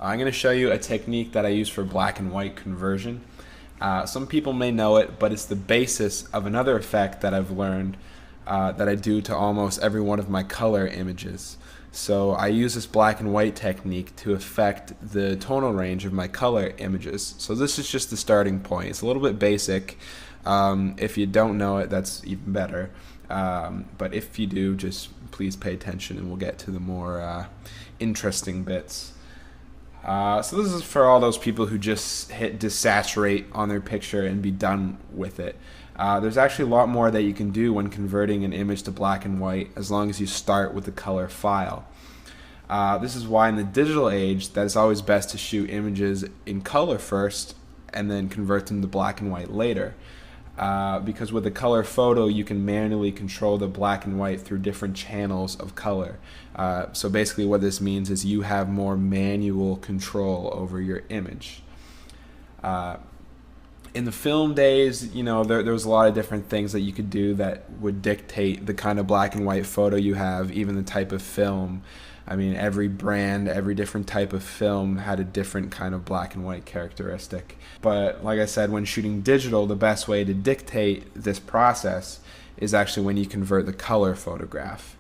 I'm going to show you a technique that I use for black and white conversion. Some people may know it, but it's the basis of another effect that I've learned that I do to almost every one of my color images. So I use this black and white technique to affect the tonal range of my color images. So this is just the starting point. It's a little bit basic. If you don't know it, that's even better. But if you do, just please pay attention and we'll get to the more interesting bits. So this is for all those people who just hit desaturate on their picture and be done with it. There's actually a lot more that you can do when converting an image to black and white, as long as you start with the color file. This is why in the digital age that it's always best to shoot images in color first and then convert them to black and white later. Because with a color photo you can manually control the black and white through different channels of color. So basically what this means is you have more manual control over your image. In the film days, you know, there was a lot of different things that you could do that would dictate the kind of black and white photo you have, even the type of film. I mean, every brand, every different type of film had a different kind of black and white characteristic. But like I said, when shooting digital, the best way to dictate this process is actually when you convert the color photograph.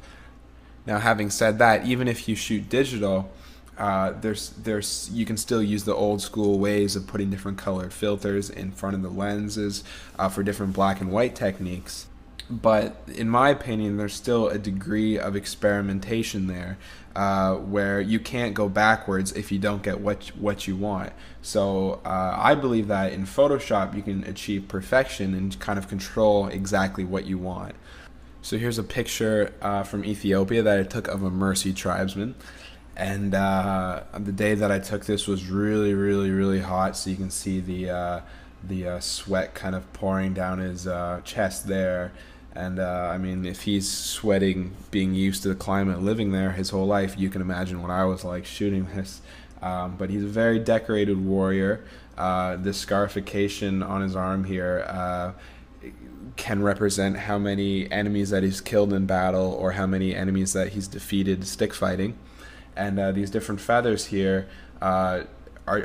Now, having said that, even if you shoot digital, you can still use the old school ways of putting different colored filters in front of the lenses for different black and white techniques. But in my opinion, there's still a degree of experimentation there where you can't go backwards if you don't get what you want. So I believe that in Photoshop you can achieve perfection and kind of control exactly what you want. So here's a picture from Ethiopia that I took of a Mercy tribesman. And the day that I took this was really hot, so you can see the sweat kind of pouring down his chest there. And I mean, if he's sweating, being used to the climate, living there his whole life, you can imagine what I was like shooting this. But he's a very decorated warrior. This scarification on his arm here can represent how many enemies that he's killed in battle or how many enemies that he's defeated stick fighting. And these different feathers here are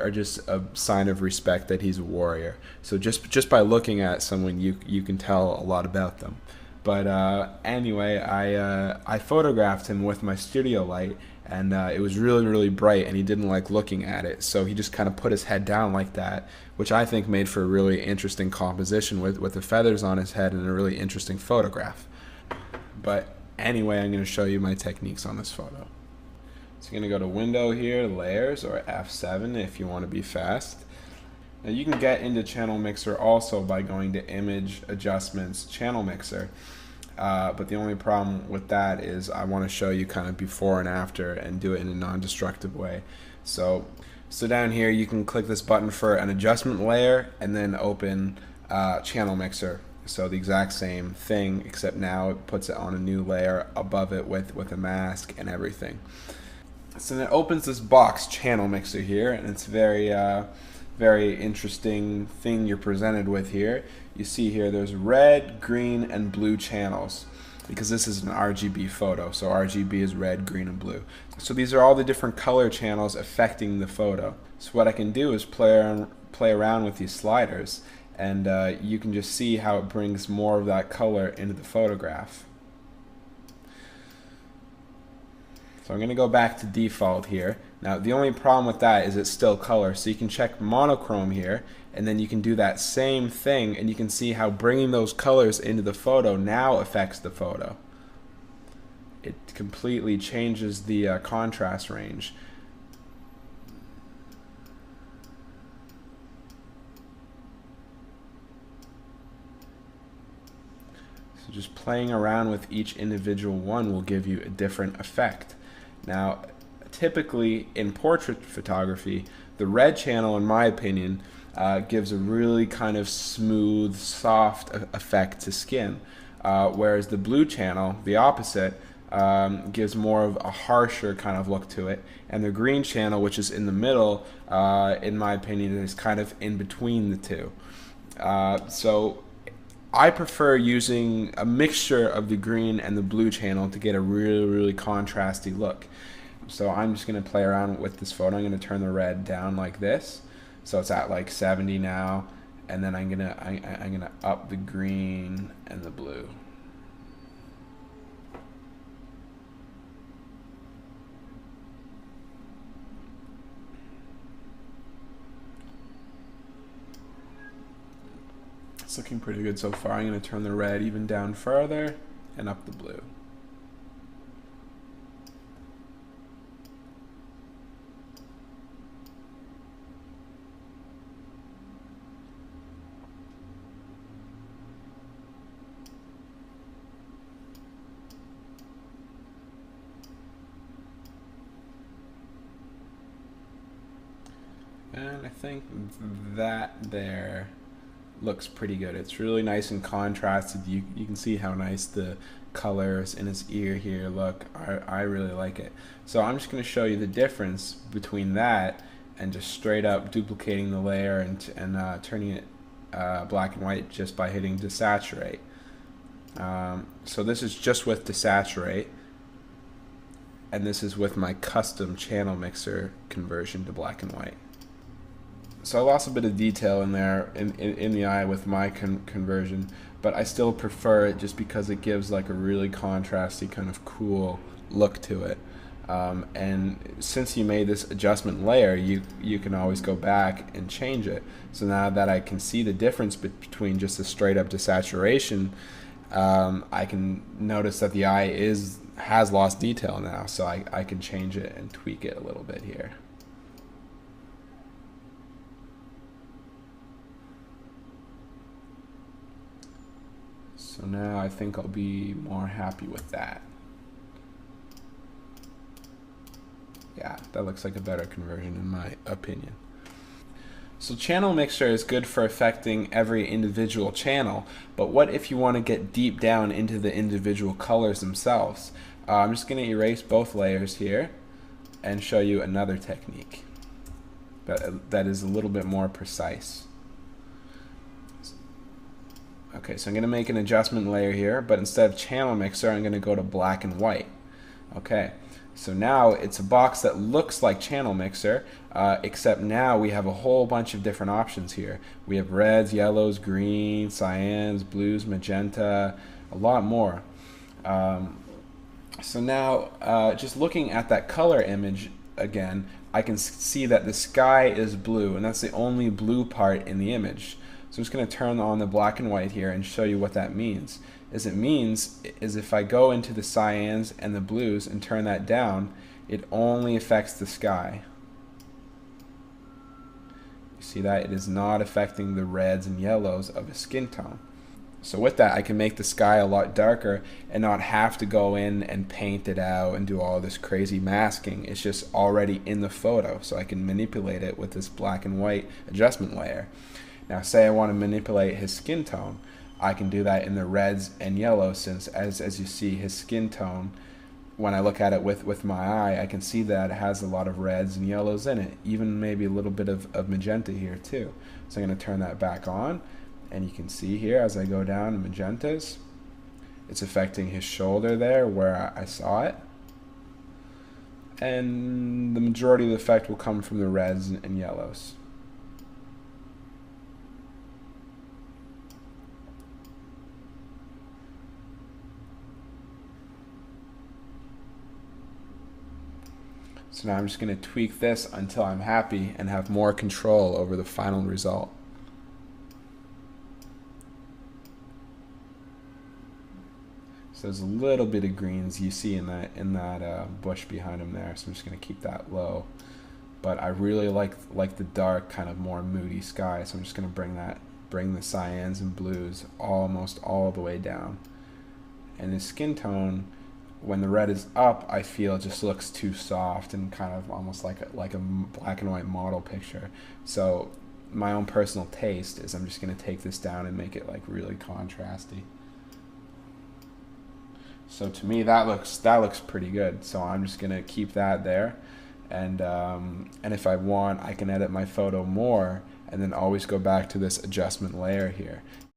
just a sign of respect that he's a warrior. So just by looking at someone, you can tell a lot about them. But anyway, I photographed him with my studio light, and it was really bright, and he didn't like looking at it. So he just kind of put his head down like that, which I think made for a really interesting composition with the feathers on his head and a really interesting photograph. But anyway, I'm going to show you my techniques on this photo. So you're going to go to Window here, Layers, or F7 if you want to be fast. Now you can get into Channel Mixer also by going to Image, Adjustments, Channel Mixer. But the only problem with that is I want to show you kind of before and after and do it in a non-destructive way. So down here you can click this button for an adjustment layer and then open Channel Mixer. So the exact same thing, except now it puts it on a new layer above it with a mask and everything. So then it opens this box, Channel Mixer here, and it's very interesting thing you're presented with here. You see here there's red, green, and blue channels because this is an RGB photo. So RGB is red, green, and blue. So these are all the different color channels affecting the photo. So what I can do is play around with these sliders, and you can just see how it brings more of that color into the photograph. So I'm going to go back to default here. Now the only problem with that is it's still color, so you can check monochrome here and then you can do that same thing and you can see how bringing those colors into the photo now affects the photo. It completely changes the contrast range. So just playing around with each individual one will give you a different effect. Now, typically in portrait photography, the red channel, in my opinion, gives a really kind of smooth, soft effect to skin, whereas the blue channel, the opposite, gives more of a harsher kind of look to it, and the green channel, which is in the middle, in my opinion, is kind of in between the two. So I prefer using a mixture of the green and the blue channel to get a really contrasty look. So I'm just going to play around with this photo. I'm going to turn the red down like this. So it's at like 70 now. And then I'm gonna up the green and the blue. It's looking pretty good so far. I'm gonna turn the red even down further and up the blue. And I think that there looks pretty good. It's really nice and contrasted. You can see how nice the colors in his ear here look. I really like it. So I'm just going to show you the difference between that and just straight up duplicating the layer and turning it black and white just by hitting desaturate. So this is just with desaturate, and this is with my custom channel mixer conversion to black and white. So I lost a bit of detail in there in the eye with my conversion, but I still prefer it just because it gives like a really contrasty kind of cool look to it. And since you made this adjustment layer, you can always go back and change it. So now that I can see the difference between just a straight up desaturation, I can notice that the eye has lost detail now, so I can change it and tweak it a little bit here. So now I think I'll be more happy with that. Yeah, that looks like a better conversion in my opinion. So channel mixer is good for affecting every individual channel, but what if you want to get deep down into the individual colors themselves? I'm just going to erase both layers here and show you another technique that is a little bit more precise. Okay, so I'm going to make an adjustment layer here, but instead of channel mixer, I'm going to go to black and white. Okay, so now it's a box that looks like channel mixer, except now we have a whole bunch of different options here. We have reds, yellows, greens, cyans, blues, magenta, a lot more. So now, just looking at that color image again, I can see that the sky is blue, and that's the only blue part in the image. So I'm just going to turn on the black and white here and show you what that means. It means if I go into the cyans and the blues and turn that down, it only affects the sky. You see that? It is not affecting the reds and yellows of a skin tone. So with that, I can make the sky a lot darker and not have to go in and paint it out and do all this crazy masking. It's just already in the photo, so I can manipulate it with this black and white adjustment layer. Now say I want to manipulate his skin tone, I can do that in the reds and yellows, since as you see his skin tone, when I look at it with my eye, I can see that it has a lot of reds and yellows in it, even maybe a little bit of magenta here too. So I'm going to turn that back on, and you can see here as I go down the magentas, it's affecting his shoulder there where I saw it. And the majority of the effect will come from the reds and yellows. So now I'm just going to tweak this until I'm happy and have more control over the final result. So there's a little bit of greens you see in that bush behind him there. So I'm just going to keep that low. But I really like the dark, kind of more moody sky. So I'm just going to bring the cyans and blues almost all the way down. And his skin tone, when the red is up, I feel just looks too soft and kind of almost like a black and white model picture. So my own personal taste is I'm just going to take this down and make it like really contrasty. So to me that looks pretty good. So I'm just going to keep that there, and if I want, I can edit my photo more and then always go back to this adjustment layer here.